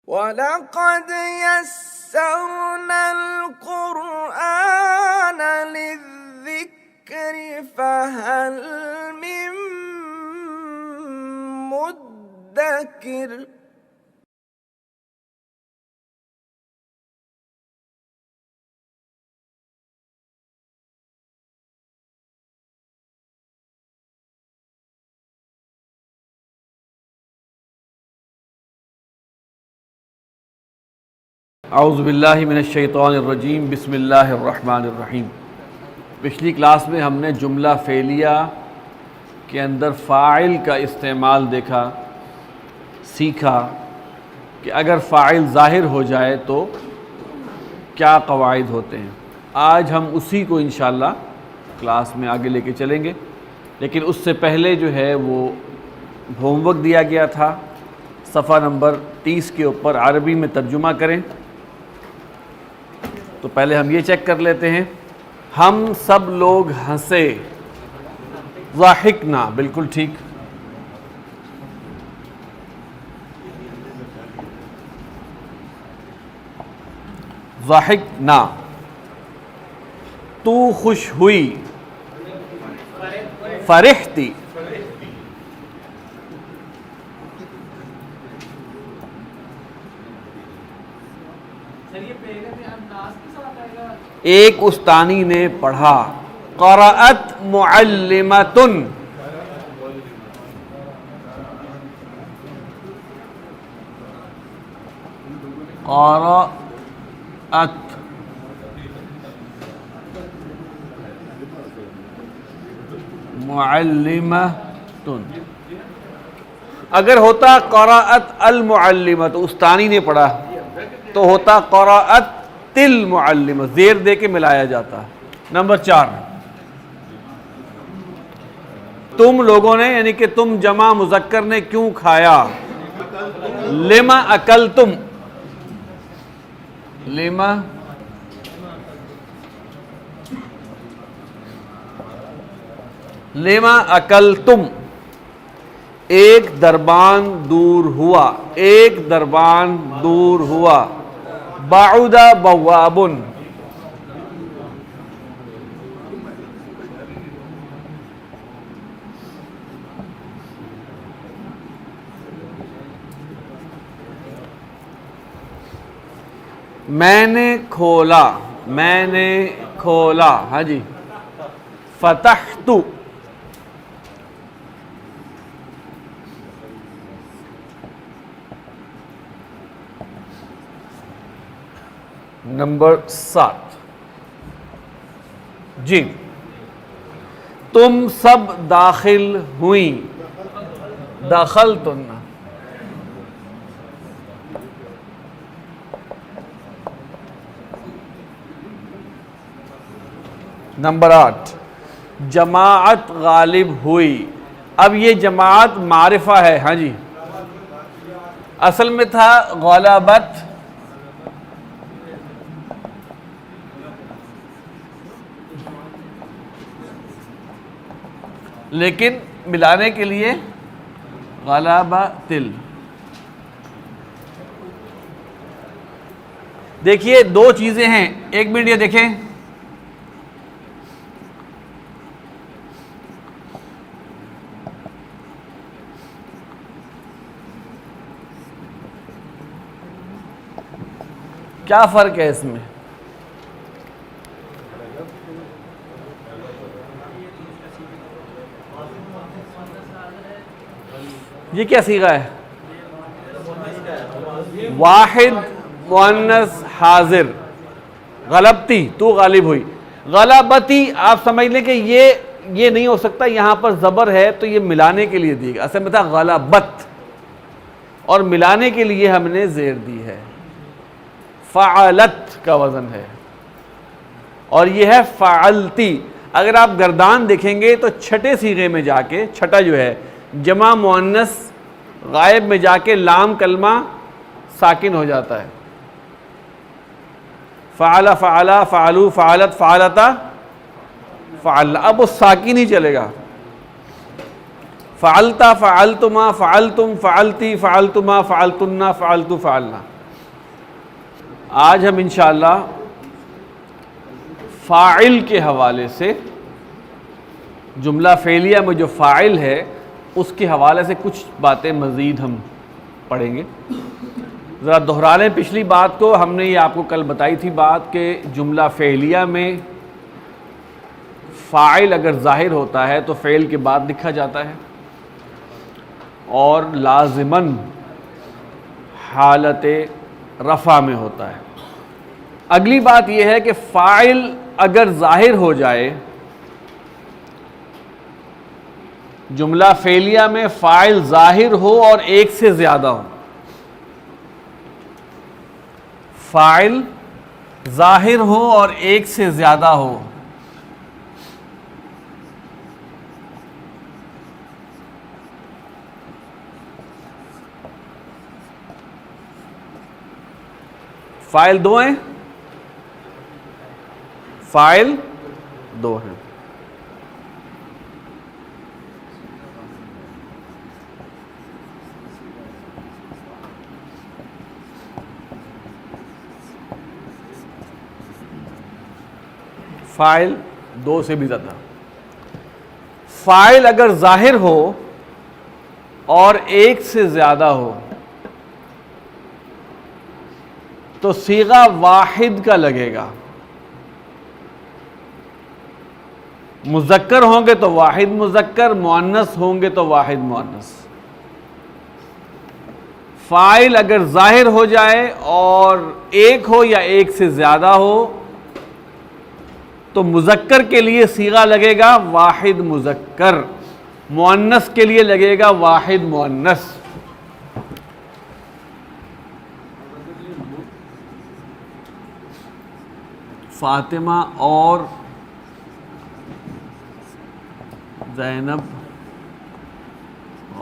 وَلَقَدْ يَسَّرْنَا الْقُرْآنَ لِلذِّكْرِ فَهَلْ مِن مُّدَّكِرٍ۔ اعوذ باللہ من الشیطان الرجیم، بسم اللہ الرحمن الرحیم۔ پچھلی کلاس میں ہم نے جملہ فعلیہ کے اندر فاعل کا استعمال دیکھا، سیکھا کہ اگر فاعل ظاہر ہو جائے تو کیا قواعد ہوتے ہیں۔ آج ہم اسی کو انشاءاللہ کلاس میں آگے لے کے چلیں گے، لیکن اس سے پہلے جو ہے وہ ہوم ورک دیا گیا تھا، صفحہ نمبر 30 کے اوپر عربی میں ترجمہ کریں۔ تو پہلے ہم یہ چیک کر لیتے ہیں، ہم سب لوگ ہنسے، ضاحکنا، بالکل ٹھیک۔ ضاحکنا۔ تو خوش ہوئی، فرحتی۔ ایک استانی نے پڑھا، قرأت معلمۃ۔ قرأت معلمۃ۔ اگر ہوتا قرأت المعلمۃ، استانی نے پڑھا، تو ہوتا قرأت المعلمہ، زیر دے کے ملایا جاتا۔ نمبر 4، تم لوگوں نے، یعنی کہ تم جمع مذکر نے کیوں کھایا؟ لما اکلتم، لما اکلتم۔ ایک دربان دور ہوا، ایک دربان دور ہوا۔ بعد بواب۔ میں نے کھولا، میں نے کھولا، ہاں جی، فتحت۔ نمبر 7، جی، تم سب داخل ہوئیں، دخلتن۔ نمبر 8، جماعت غالب ہوئی۔ اب یہ جماعت معرفہ ہے، ہاں جی، اصل میں تھا غلبت، لیکن ملانے کے لیے غلبت۔ دیکھیے دو چیزیں ہیں، ایک منٹ یہ دیکھیں، کیا فرق ہے اس میں؟ یہ کیا صیغہ ہے؟ واحد مؤنث حاضر، غلبتی، تو غالب ہوئی۔ غلبتی آپ سمجھ لیں کہ یہ نہیں ہو سکتا، یہاں پر زبر ہے تو یہ ملانے کے لیے دی گئی، اصل میں تھا غلبت، اور ملانے کے لیے ہم نے زیر دی ہے۔ فعلت کا وزن ہے، اور یہ ہے فعلتی۔ اگر آپ گردان دیکھیں گے تو چھٹے صیغے میں جا کے، چھٹا جو ہے جمع مؤنث غائب میں جا کے لام کلمہ ساکن ہو جاتا ہے۔ فعل، فعلا، فعلو، فعلت، فعلتا، فعل، اب وہ ساکن ہی چلے گا۔ فعلتا، فعلتما، فعلتم، فعلتی، فعلتما، فعلتنا، فعلتو، فعلنا۔ آج ہم انشاءاللہ فاعل کے حوالے سے، جملہ فعلیہ میں جو فاعل ہے اس کے حوالے سے کچھ باتیں مزید ہم پڑھیں گے۔ ذرا دہرا لیں پچھلی بات کو، ہم نے یہ آپ کو کل بتائی تھی بات کہ جملہ فعلیہ میں فاعل اگر ظاہر ہوتا ہے تو فعل کے بعد لکھا جاتا ہے، اور لازماً حالت رفع میں ہوتا ہے۔ اگلی بات یہ ہے کہ فاعل اگر ظاہر ہو جائے، جملہ فعلیہ میں فاعل ظاہر ہو اور ایک سے زیادہ ہو، فاعل ظاہر ہو اور ایک سے زیادہ ہو، فاعل دو ہیں، فاعل دو ہیں۔ فاعل دو سے بھی زیادہ۔ فاعل اگر ظاہر ہو اور ایک سے زیادہ ہو تو صیغہ واحد کا لگے گا، مذکر ہوں گے تو واحد مذکر، مؤنث ہوں گے تو واحد مؤنث۔ فاعل اگر ظاہر ہو جائے اور ایک ہو یا ایک سے زیادہ ہو تو مذکر کے لیے صیغہ لگے گا واحد مذکر، مؤنث کے لیے لگے گا واحد مؤنث۔ فاطمہ اور زینب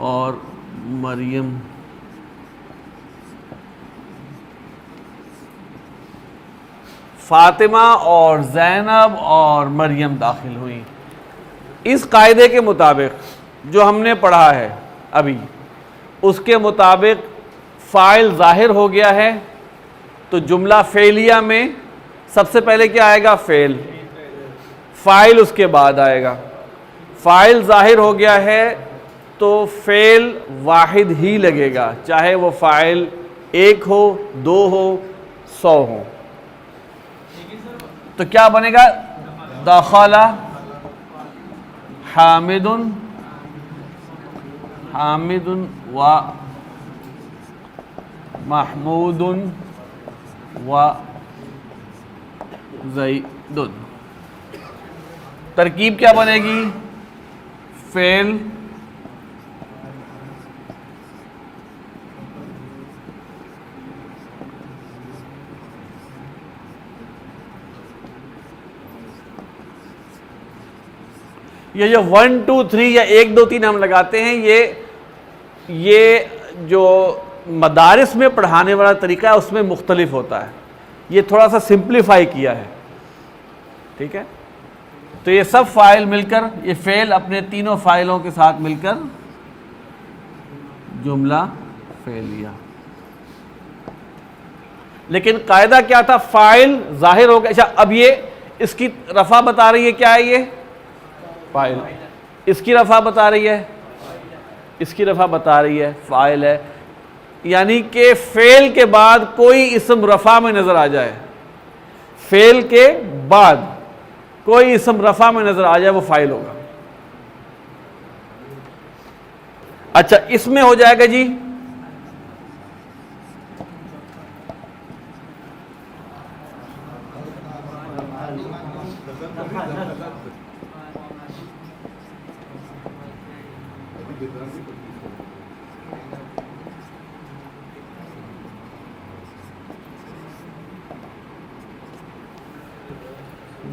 اور مریم فاطمہ اور زینب اور مریم داخل ہوئیں۔ اس قاعدے کے مطابق جو ہم نے پڑھا ہے ابھی، اس کے مطابق فاعل ظاہر ہو گیا ہے تو جملہ فعلیہ میں سب سے پہلے کیا آئے گا؟ فعل، فاعل اس کے بعد آئے گا۔ فاعل ظاہر ہو گیا ہے تو فعل واحد ہی لگے گا، چاہے وہ فاعل ایک ہو، دو ہو، 100 ہو۔ تو کیا بنے گا؟ دخل حامد و محمود و زید۔ ترکیب کیا بنے گی؟ فعل یہ جو 1 2 3 یا 1 2 3 ہم لگاتے ہیں، یہ جو مدارس میں پڑھانے والا طریقہ ہے اس میں مختلف ہوتا ہے، یہ تھوڑا سا سمپلیفائی کیا ہے، ٹھیک ہے؟ تو یہ سب فاعل مل کر، یہ فعل اپنے تینوں فاعلوں کے ساتھ مل کر جملہ فعلیہ۔ لیکن قاعدہ کیا تھا؟ فاعل ظاہر ہو گیا۔ اچھا، اب یہ اس کی رفع بتا رہی ہے، کیا ہے یہ؟ فاعل۔ اس کی رفع بتا رہی ہے، اس کی رفع بتا رہی ہے فاعل ہے، یعنی کہ فعل کے بعد کوئی اسم رفع میں نظر آ جائے، فعل کے بعد کوئی اسم رفع میں نظر آ جائے وہ فاعل ہوگا۔ اچھا، اس میں ہو جائے گا جی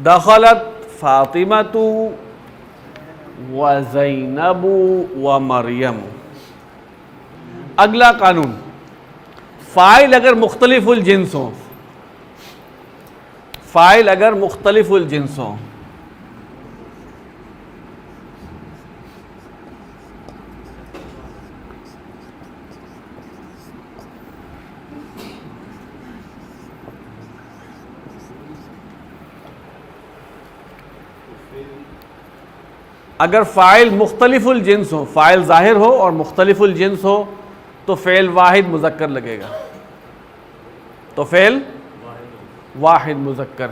دخلت فاطمۃ و زینب و مریم۔ اگلا قانون، فاعل اگر مختلف الجنس ہوں، فاعل اگر مختلف الجنس ہوں، اگر فاعل مختلف الجنس ہو، فاعل ظاہر ہو اور مختلف الجنس ہو تو فعل واحد مذکر لگے گا، تو فعل واحد مذکر.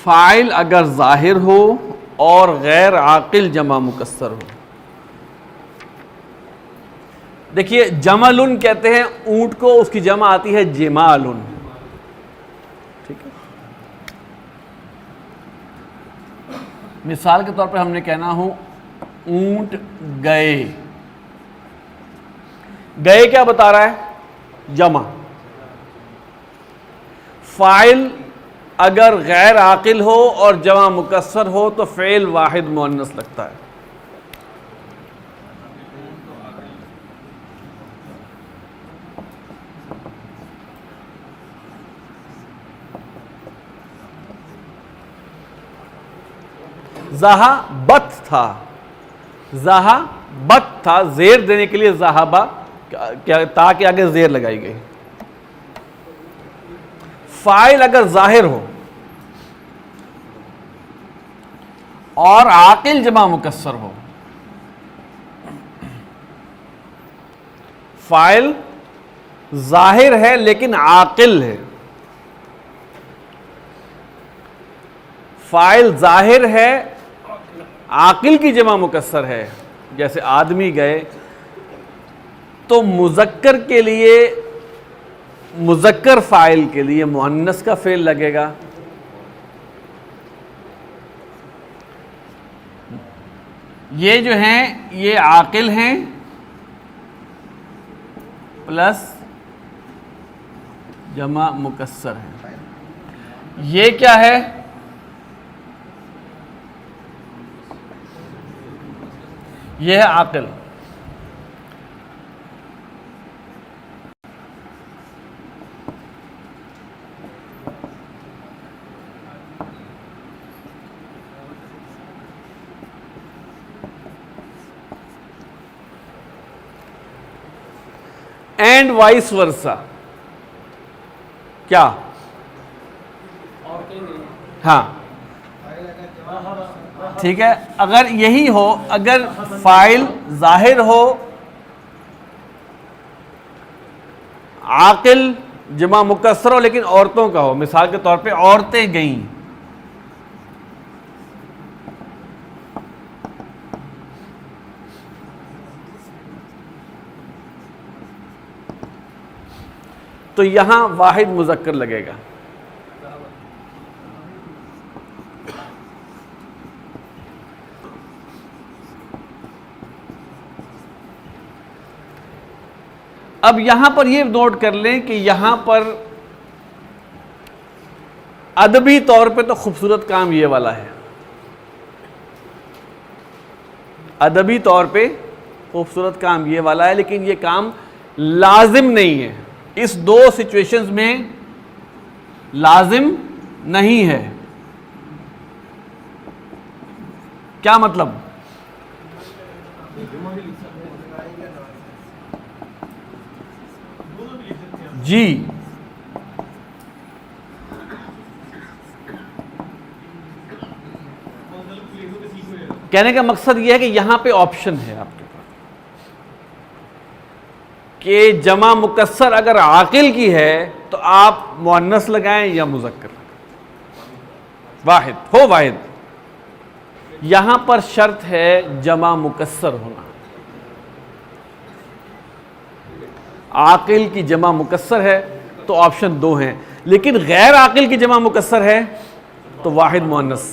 فاعل اگر ظاہر ہو اور غیر عاقل جمع مکسر ہو. دیکھیے جملن کہتے ہیں اونٹ کو، اس کی جمع آتی ہے جمالن. ٹھیک ہے، مثال کے طور پر ہم نے کہنا ہو اونٹ گئے. گئے کیا بتا رہا ہے؟ جمع. فاعل اگر غیر عاقل ہو اور جمع مکسر ہو تو فعل واحد مؤنث لگتا ہے. ذہبت تھا، ذہبت تھا، زیر دینے کے لیے ذہبہ تاکہ آگے زیر لگائی گئی. فاعل اگر ظاہر ہو اور عاقل جمع مکسر ہو، فاعل ظاہر ہے لیکن عاقل ہے، فاعل ظاہر ہے عاقل کی جمع مکسر ہے، جیسے آدمی گئے، تو مذکر کے لیے، مذکر فاعل کے لیے مؤنث کا فعل لگے گا. یہ جو ہیں یہ عاقل ہیں پلس جمع مکسر ہے. یہ کیا ہے؟ یہ ہے عاقل. And vice versa. کیا؟ ہاں ٹھیک ہے، اگر یہی ہو، اگر فاعل ظاہر ہو، عاقل جمع مکسر ہو لیکن عورتوں کا ہو، مثال کے طور پہ عورتیں گئیں، تو یہاں واحد مذکر لگے گا. اب یہاں پر یہ نوٹ کر لیں کہ یہاں پر ادبی طور پہ تو خوبصورت کام یہ والا ہے، ادبی طور پہ خوبصورت کام یہ والا ہے، لیکن یہ کام لازم نہیں ہے. اس دو سچویشنز میں لازم نہیں ہے. کیا مطلب؟ جی کہنے کا مقصد یہ ہے کہ یہاں پہ آپشن ہے آپ کے پاس کہ جمع مکسر اگر عاقل کی ہے تو آپ مؤنث لگائیں یا مذکر لگائیں، واحد ہو واحد. یہاں پر شرط ہے جمع مکسر ہونا. عاقل کی جمع مکسر ہے تو آپشن دو ہیں، لیکن غیر عاقل کی جمع مکسر ہے تو واحد مؤنث.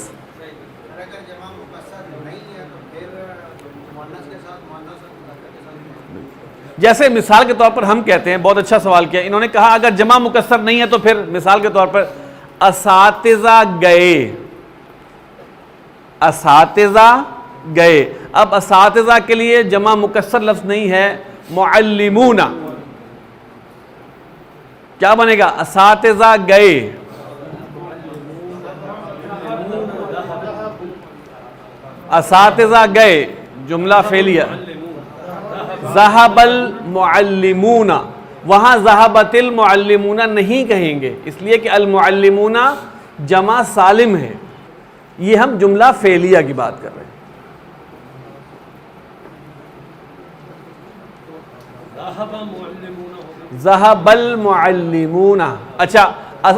جیسے مثال کے طور پر ہم کہتے ہیں، بہت اچھا سوال کیا انہوں نے، کہا اگر جمع مکسر نہیں ہے تو پھر مثال کے طور پر اساتذہ گئے، اساتذہ گئے. اب اساتذہ کے لیے جمع مکسر لفظ نہیں ہے، معلمون. کیا بنے گا؟ اساتذہ گئے. اساتذہ گئے، جملہ فعلیہ. ذہب المعلمون، وہاں ذہبت المعلمون نہیں کہیں گے، اس لیے کہ المعلمون جمع سالم ہے. یہ ہم جملہ فعلیہ کی بات کر رہے ہیں. ذہب المعلمون. اچھا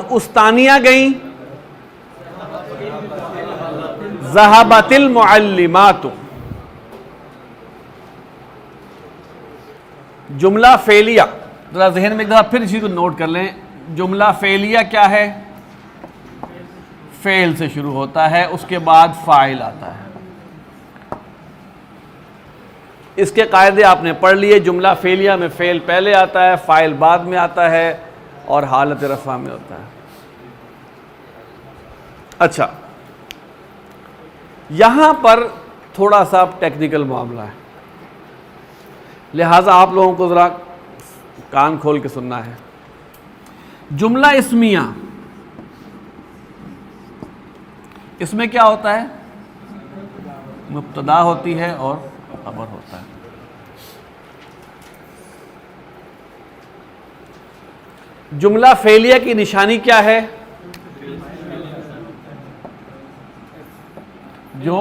استانیہ گئیں، ذہبت المعلمات. جملہ فعلیہ ذرا ذہن میں ایک دفعہ پھر اسی کو نوٹ کر لیں. جملہ فعلیہ کیا ہے؟ فعل سے شروع ہوتا ہے، اس کے بعد فاعل آتا ہے. اس کے قاعدے آپ نے پڑھ لیے. جملہ فعلیہ میں فعل پہلے آتا ہے، فاعل بعد میں آتا ہے اور حالت رفع میں ہوتا ہے. اچھا یہاں پر تھوڑا سا ٹیکنیکل معاملہ ہے، لہٰذا آپ لوگوں کو ذرا کان کھول کے سننا ہے. جملہ اسمیہ، اس میں کیا ہوتا ہے؟ مبتدا ہوتی ہے اور خبر ہوتا ہے. جملہ فعلیہ کی نشانی کیا ہے؟ جو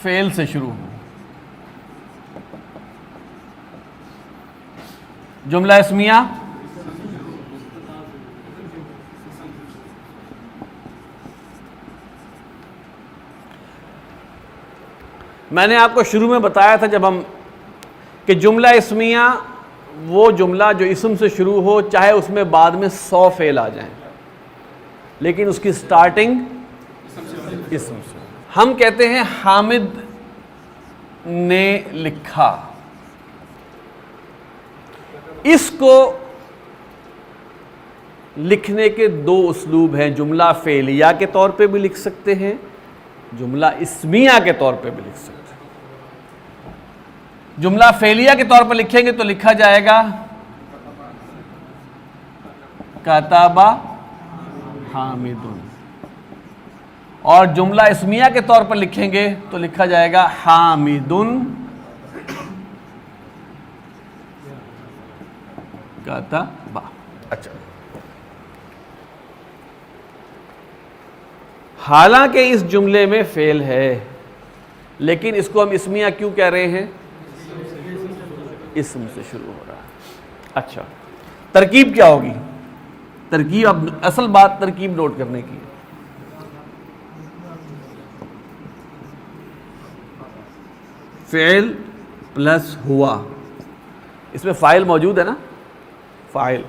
فعل سے شروع ہو. جملہ اسمیہ میں نے آپ کو شروع میں بتایا تھا جب ہم کہ جملہ اسمیہ وہ جملہ جو اسم سے شروع ہو، چاہے اس میں بعد میں 100 فعل آ جائیں، لیکن اس کی سٹارٹنگ اسم سے. ہم کہتے ہیں حامد نے لکھا. اس کو لکھنے کے 2 اسلوب ہیں. جملہ فعلیہ کے طور پہ بھی لکھ سکتے ہیں، جملہ اسمیہ کے طور پہ بھی لکھ سکتے ہیں. جملہ فعلیہ کے طور پر لکھیں گے تو لکھا جائے گا کتب حامد، اور جملہ اسمیہ کے طور پر لکھیں گے تو لکھا جائے گا حامد کتب. اچھا حالانکہ اس جملے میں فعل ہے، لیکن اس کو ہم اسمیہ کیوں کہہ رہے ہیں؟ اسم سے شروع ہو رہا ہے. اچھا ترکیب کیا ہوگی؟ ترکیب، اب اصل بات ترکیب نوٹ کرنے کی. فعل پلس ہوا، اس میں فاعل موجود ہے نا، فاعل.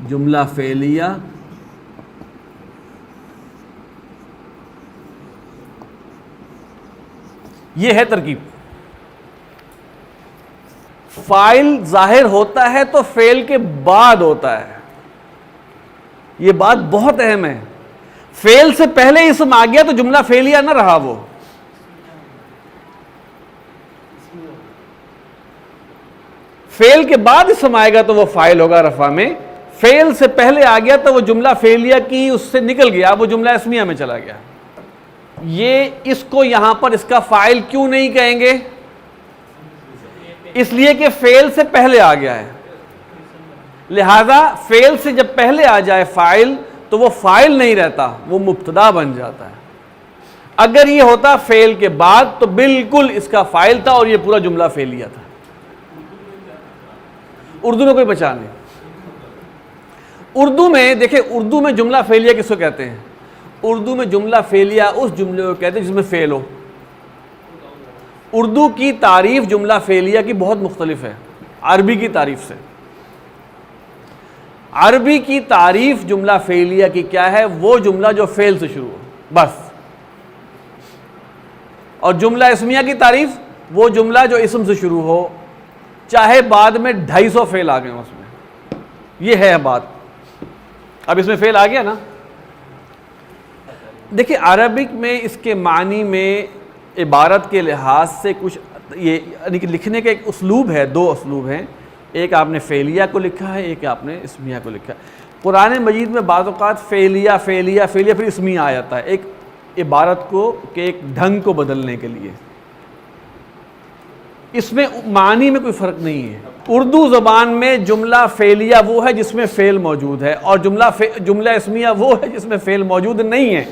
جملہ فعلیہ یہ ہے ترکیب. فاعل ظاہر ہوتا ہے تو فعل کے بعد ہوتا ہے. یہ بات بہت اہم ہے. فعل سے پہلے اسم آ گیا تو جملہ فعلیہ نہ رہا. وہ فعل کے بعد اسم آئے گا تو وہ فاعل ہوگا رفع میں. فعل سے پہلے آ گیا تو وہ جملہ فعلیہ کی اس سے نکل گیا، وہ جملہ اسمیہ میں چلا گیا. یہ اس کو یہاں پر اس کا فاعل کیوں نہیں کہیں گے؟ اس لیے کہ فعل سے پہلے آ گیا ہے. لہذا فعل سے جب پہلے آ جائے فاعل تو وہ فاعل نہیں رہتا، وہ مبتدا بن جاتا ہے. اگر یہ ہوتا فعل کے بعد تو بالکل اس کا فاعل تھا اور یہ پورا جملہ فعلیہ تھا. اردو میں کوئی پہچان نہیں. اردو میں دیکھیں، اردو میں جملہ فعلیہ کس کو کہتے ہیں؟ اردو میں جملہ فعلیہ اس جملے کو کہتے ہیں جس میں فعل ہو. اردو کی تعریف جملہ فعلیہ کی بہت مختلف ہے عربی کی تعریف سے. عربی کی تعریف جملہ فعلیہ کی کیا ہے؟ وہ جملہ جو فعل سے شروع ہو بس. اور جملہ اسمیہ کی تعریف وہ جملہ جو اسم سے شروع ہو، چاہے بعد میں 250 فعل آ گئے اس میں. یہ ہے بات. اب اس میں فعل آ گیا نا. دیکھیں عربک میں اس کے معنی میں عبارت کے لحاظ سے کچھ یہ لکھنے کا ایک اسلوب ہے، 2 اسلوب ہیں. ایک آپ نے فعلیہ کو لکھا ہے، ایک آپ نے اسمیہ کو لکھا ہے. قرآن مجید میں بعض اوقات فعلیہ پھر اسمیہ آ جاتا ہے ایک عبارت کو کہ ایک ڈھنگ کو بدلنے کے لیے. اس میں معنی میں کوئی فرق نہیں ہے. اردو زبان میں جملہ فعلیہ وہ ہے جس میں فعل موجود ہے اور جملہ اسمیہ وہ ہے جس میں فعل موجود نہیں ہے.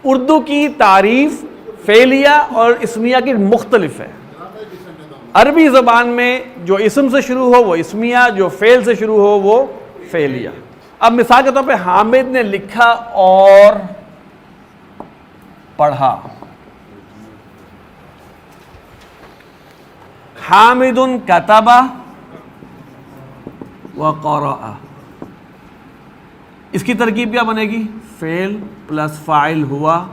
اردو کی تعریف فعلیہ اور اسمیہ کی مختلف ہے. عربی زبان میں جو اسم سے شروع ہو وہ اسمیہ، جو فعل سے شروع ہو وہ فعلیہ. اب مثال کے طور پہ حامد نے لکھا اور پڑھا. حامد کتب وقرأ. اس کی ترکیب کیا بنے گی؟ فعل پلس فاعل ہوا،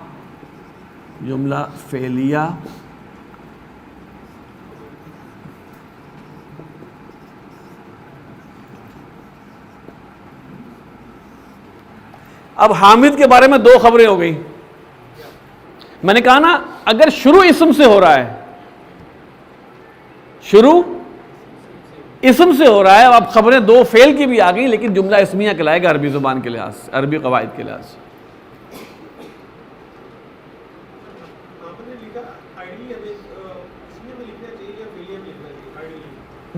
جملہ فعلیہ. اب حامد کے بارے میں دو خبریں ہو گئی. میں نے کہا نا اگر شروع اسم سے ہو رہا ہے، شروع اسم سے ہو رہا ہے، اب خبریں دو فعل کی بھی آ گئی لیکن جملہ اسمیہ کہلائے گا عربی زبان کے لحاظ سے، عربی قواعد کے لحاظ سے.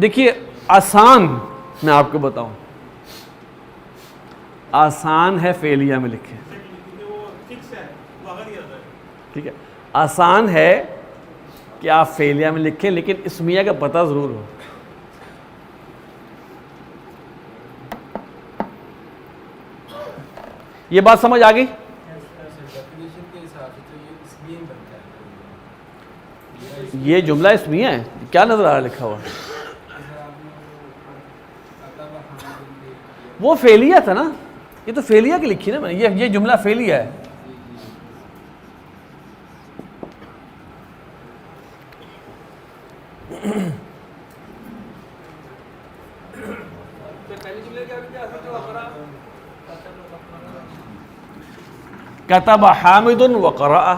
دیکھیے آسان میں آپ کو بتاؤں، آسان ہے فعلیہ میں لکھیں. ٹھیک ہے، آسان ہے کہ آپ فعلیہ میں لکھیں لیکن اسمیہ کا پتہ ضرور ہو. یہ بات سمجھ آ گئی؟ یہ جملہ اسمیہ ہے. کیا نظر آ رہا لکھا ہوا؟ وہ فعلیہ تھا نا، یہ تو فعلیہ کی لکھی نا میں نے. یہ جملہ فعلیہ ہے. کتب حامد وقرأ،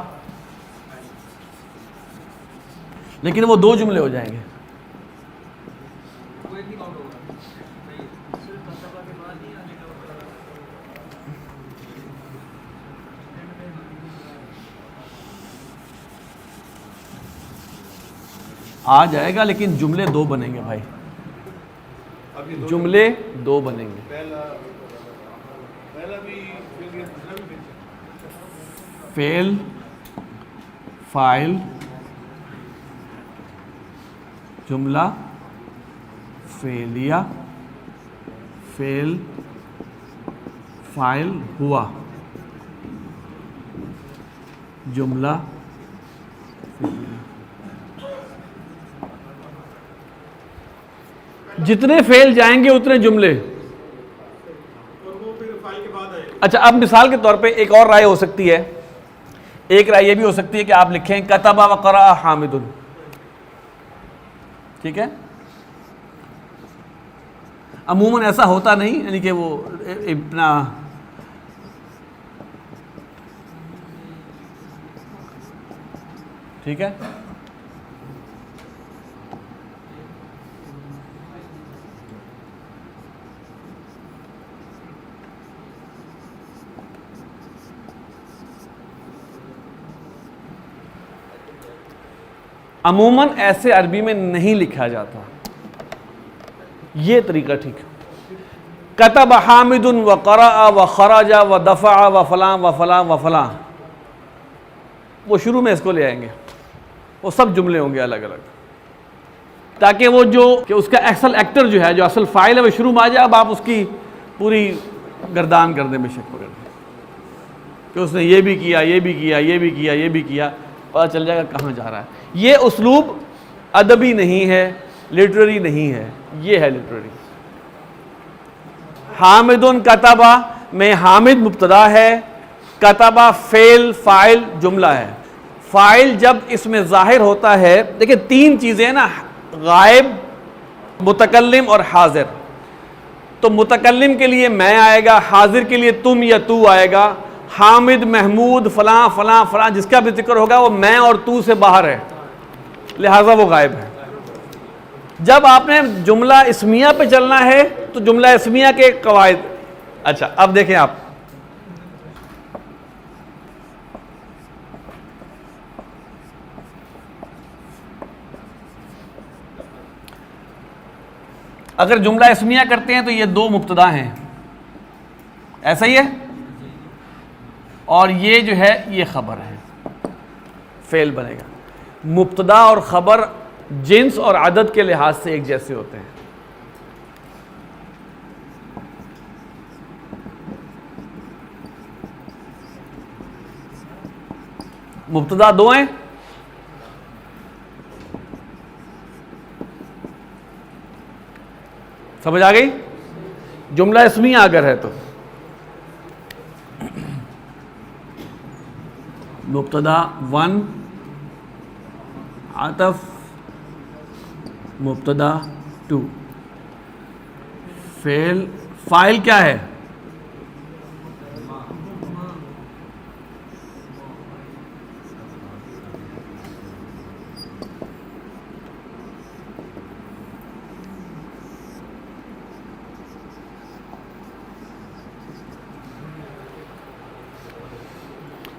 لیکن وہ دو جملے ہو جائیں گے. آ جائے گا لیکن جملے دو بنیں گے بھائی، جملے دو بنیں گے. فعل فاعل جملہ فعلیہ، فعل فاعل ہوا، جملہ جتنے فعل جائیں گے اتنے جملے. اچھا اب مثال کے طور پہ ایک اور رائے ہو سکتی ہے، ایک رائے یہ بھی ہو سکتی ہے کہ آپ لکھیں کتب وقرأ حامد. ٹھیک ہے، عموماً ایسا ہوتا نہیں، یعنی کہ وہ اپنا ٹھیک ہے. عموماً ایسے عربی میں نہیں لکھا جاتا، یہ طریقہ ٹھیک ہے. کتب حامد وقرأ وخرج ودفع وفلاں وفلاں وفلاں، وہ شروع میں اس کو لے آئیں گے، وہ سب جملے ہوں گے الگ الگ، تاکہ وہ جو کہ اس کا اصل ایکٹر جو ہے، جو اصل فاعل ہے، وہ شروع میں آ جائے. اب آپ اس کی پوری گردان کر دیں، بے شک پکڑ دیں کہ اس نے یہ بھی کیا، یہ بھی کیا، یہ بھی کیا، یہ بھی کیا، پتہ چل جائے گا کہاں جا رہا ہے. یہ اسلوب ادبی نہیں ہے، لٹریری نہیں ہے، یہ ہے لٹریری. حامد کتب میں حامد مبتدا ہے، کتب فعل فاعل جملہ ہے. فاعل جب اس میں ظاہر ہوتا ہے، دیکھیں تین چیزیں نا، غائب، متکلم اور حاضر. تو متکلم کے لیے میں آئے گا، حاضر کے لیے تم یا تو آئے گا. حامد، محمود، فلاں فلاں فلاں جس کا بھی ذکر ہوگا وہ میں اور تو سے باہر ہے، لہٰذا وہ غائب ہے. جب آپ نے جملہ اسمیہ پہ چلنا ہے تو جملہ اسمیہ کے قواعد اچھا اب دیکھیں آپ، اگر جملہ اسمیہ کرتے ہیں تو یہ دو مبتدا ہیں، ایسا ہی ہے، اور یہ جو ہے یہ خبر ہے، فعل بنے گا۔ مبتدا اور خبر جنس اور عدد کے لحاظ سے ایک جیسے ہوتے ہیں۔ مبتدا دو ہیں، سمجھ آ گئی؟ جملہ اسمیہ اگر ہے تو مبتدا 1 عطف مبتدا 2، فاعل کیا ہے؟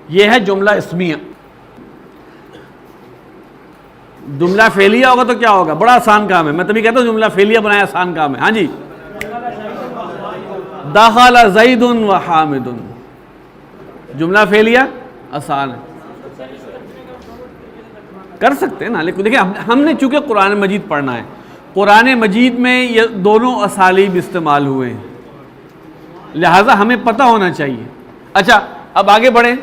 یہ ہے جملہ اسمیہ۔ جملہ فعلیہ ہوگا تو کیا ہوگا؟ بڑا آسان کام ہے، میں تبھی کہتا ہوں جملہ فعلیہ بنایا آسان کام ہے۔ ہاں جی، دخل زید و حامد، جملہ فعلیہ آسان ہے، کر سکتے ہیں نا، لیکن دیکھیں ہم نے چونکہ قرآن مجید پڑھنا ہے، قرآن مجید میں یہ دونوں اسالیب استعمال ہوئے ہیں، لہٰذا ہمیں پتہ ہونا چاہیے۔ اچھا اب آگے بڑھیں،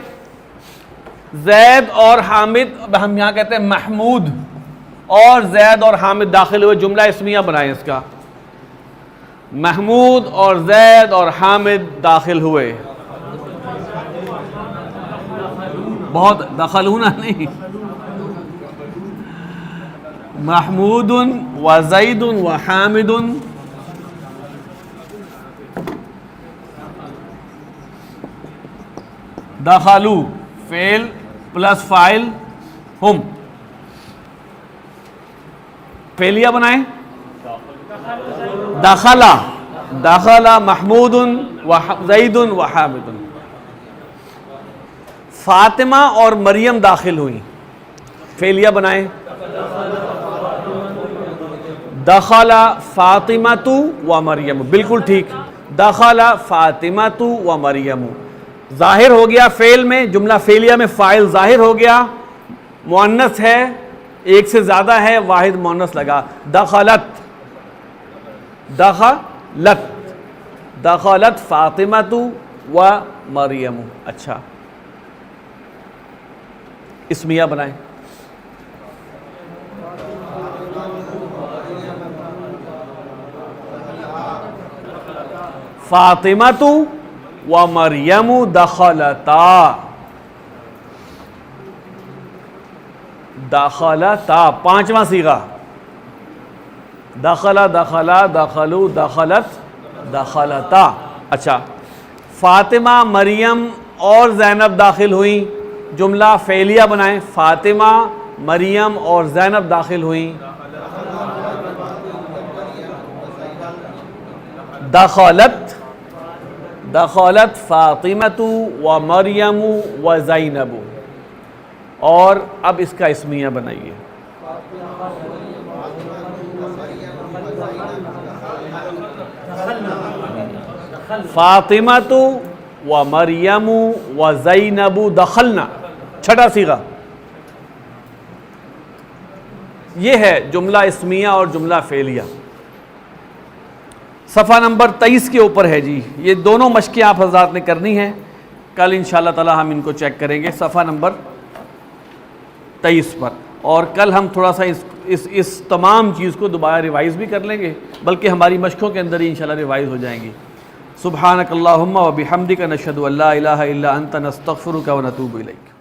زید اور حامد، ہم یہاں کہتے ہیں محمود اور زید اور حامد داخل ہوئے، جملہ اسمیہ بنائیں اس کا، محمود اور زید اور حامد داخل ہوئے، بہت دخلون نہیں، محمود و زید و حامد، دخلوا فعل پلس فاعل ہم، فعلیہ بنائیں، دخل محمود و زید و حامد، فاطمہ اور مریم داخل ہوئیں، فعلیہ بنائیں، دخل فاطمۃ و مریم، بالکل ٹھیک، دخل فاطمۃ و مریم، ظاہر ہو گیا فعل میں، جملہ فعلیہ میں فاعل ظاہر ہو گیا، مؤنث ہے، ایک سے زیادہ ہے، واحد مؤنث لگا، دخلت فاطمۃ و مریم۔ اچھا اسمیہ بنائیں، فاطمۃ و مریم دخلتا، پانچواں صیغہ، دخلا دخلا دخلو دخلت دخلتا۔ اچھا فاطمہ مریم اور زینب داخل ہوئیں، جملہ فعلیہ بنائیں، فاطمہ مریم اور زینب داخل ہوئیں، دخلت فاطمۃ و مریم و زینب، اور اب اس کا اسمیہ بنائیے، فاطمۃ و مریم و زینب دخلنا، چھٹا صیغہ۔ یہ ہے جملہ اسمیہ اور جملہ فعلیہ۔ صفحہ نمبر 23 کے اوپر ہے جی، یہ دونوں مشقیں آپ حضرات نے کرنی ہیں، کل انشاءاللہ تعالی ہم ان کو چیک کریں گے صفحہ نمبر 23 پر، اور کل ہم تھوڑا سا اس تمام چیز کو دوبارہ ریوائز بھی کر لیں گے، بلکہ ہماری مشقوں کے اندر ہی انشاءاللہ ریوائز ہو جائیں گی۔ سبحانک اللہم و بحمدک، نشہد ان لا الہ الا انت، نستغفرک و نتوب الیک۔